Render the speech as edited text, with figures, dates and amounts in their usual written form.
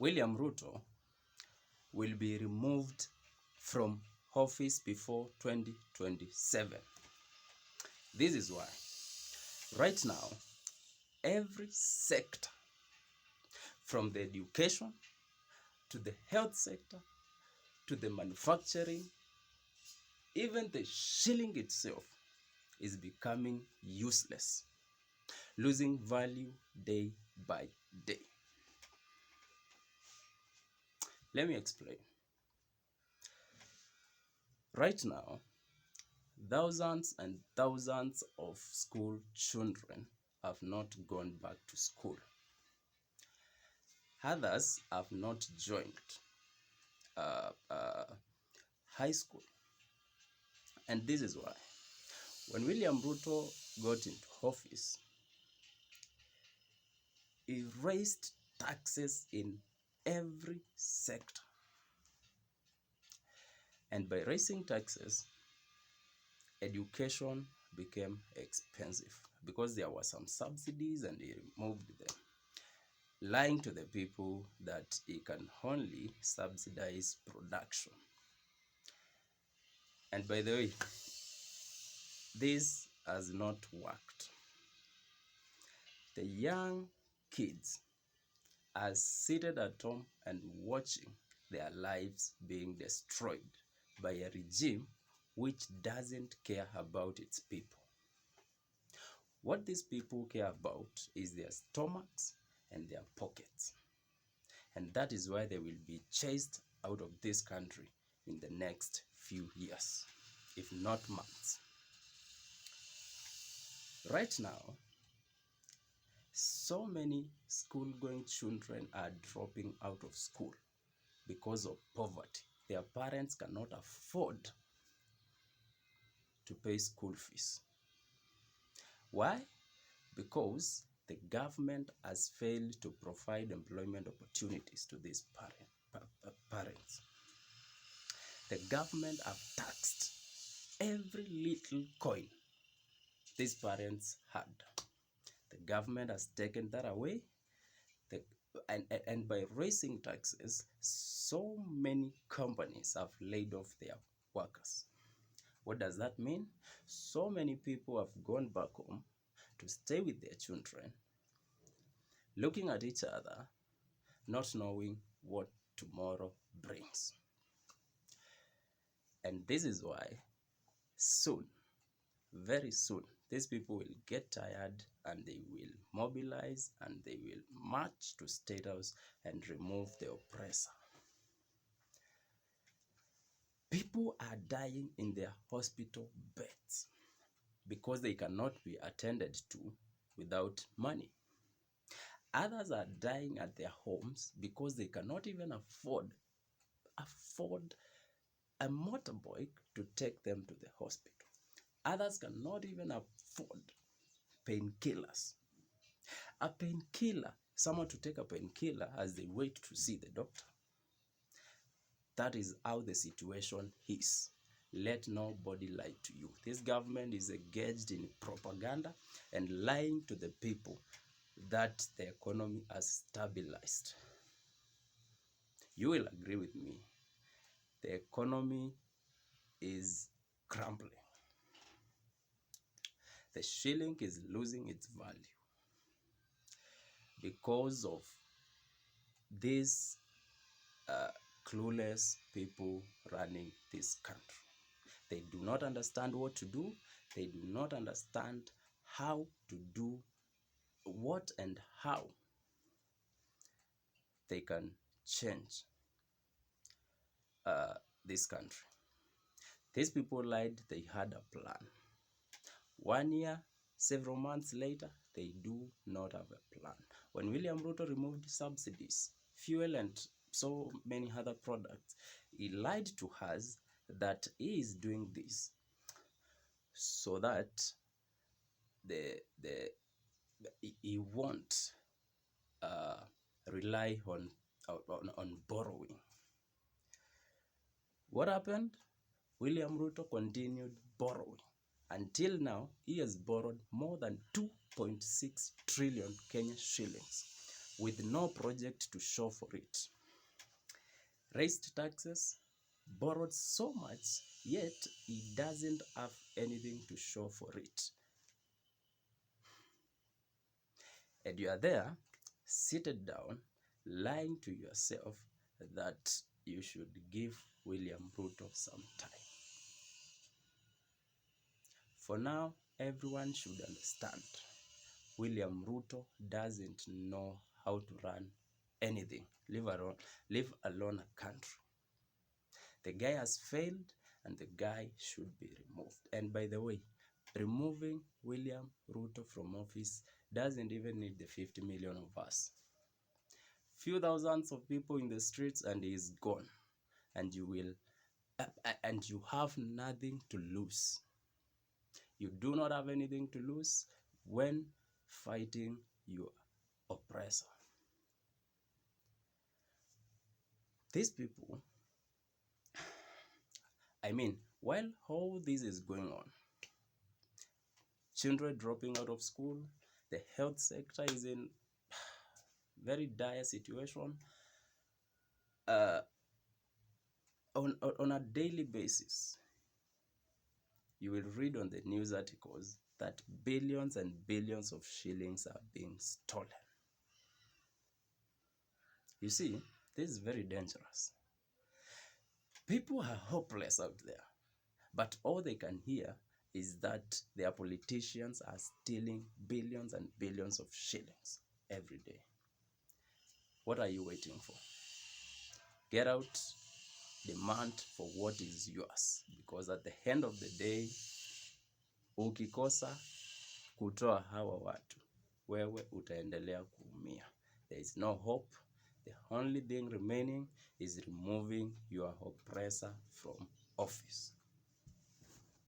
William Ruto will be removed from office before 2027. This is why right now every sector, from the education to the health sector to the manufacturing, even the shilling itself is becoming useless, losing value day by day. Let me explain. Right now, thousands and thousands of school children have not gone back to school. Others have not joined uh, uh, high school. And this is why when William Ruto got into office, he raised taxes in every sector. And by raising taxes, education became expensive because there were some subsidies and he removed them, lying to the people that he can only subsidize production. And by the way, this has not worked. The young kids are seated at home and watching their lives being destroyed by a regime which doesn't care about its people. What these people care about is their stomachs and their pockets. And that is why they will be chased out of this country in the next few years, if not months. Right now, so many school-going children are dropping out of school because of poverty. Their parents cannot afford to pay school fees. Why? Because the government has failed to provide employment opportunities to these parents. The government have taxed every little coin these parents had. The government has taken that away. And by raising taxes, so many companies have laid off their workers. What does that mean? So many people have gone back home to stay with their children, looking at each other, not knowing what tomorrow brings. And this is why soon, very soon, these people will get tired and they will mobilize and they will march to State House and remove the oppressor. People are dying in their hospital beds because they cannot be attended to without money. Others are dying at their homes because they cannot even afford a motorbike to take them to the hospital. Others cannot even afford painkillers. A painkiller, someone to take a painkiller as they wait to see the doctor. That is how the situation is. Let nobody lie to you. This government is engaged in propaganda and lying to the people that the economy has stabilized. You will agree with me. The economy is crumbling. The shilling is losing its value because of these clueless people running this country. They do not understand what to do. They do not understand how to do what and how they can change this country. These people lied they had a plan. 1 year, several months later, they do not have a plan. When William Ruto removed subsidies, fuel and so many other products, he lied to us that he is doing this so that he won't rely on borrowing. What happened? William Ruto continued borrowing. Until now, he has borrowed more than 2.6 trillion Kenya shillings. with no project to show for it. Raised taxes, borrowed so much, yet he doesn't have anything to show for it. And you are there, seated down, lying to yourself that you should give William Ruto some time. For now, everyone should understand William Ruto doesn't know how to run anything, leave alone a country. The guy has failed and the guy should be removed. And by the way, removing William Ruto from office doesn't even need the 50 million of us. Few thousands of people in the streets and he is gone. And you have nothing to lose. You do not have anything to lose when fighting your oppressor. These people, while all this is going on, children dropping out of school, the health sector is in very dire situation. On a daily basis, you will read on the news articles that billions and billions of shillings are being stolen. You see, this is very dangerous. People are hopeless out there, but all they can hear is that their politicians are stealing billions and billions of shillings every day. What are you waiting for? Get out, demand for what is yours, because at the end of the day, ukikosa kutoa hawa watu, wewe utaendelea kuumia. There is no hope. The only thing remaining is removing your oppressor from office.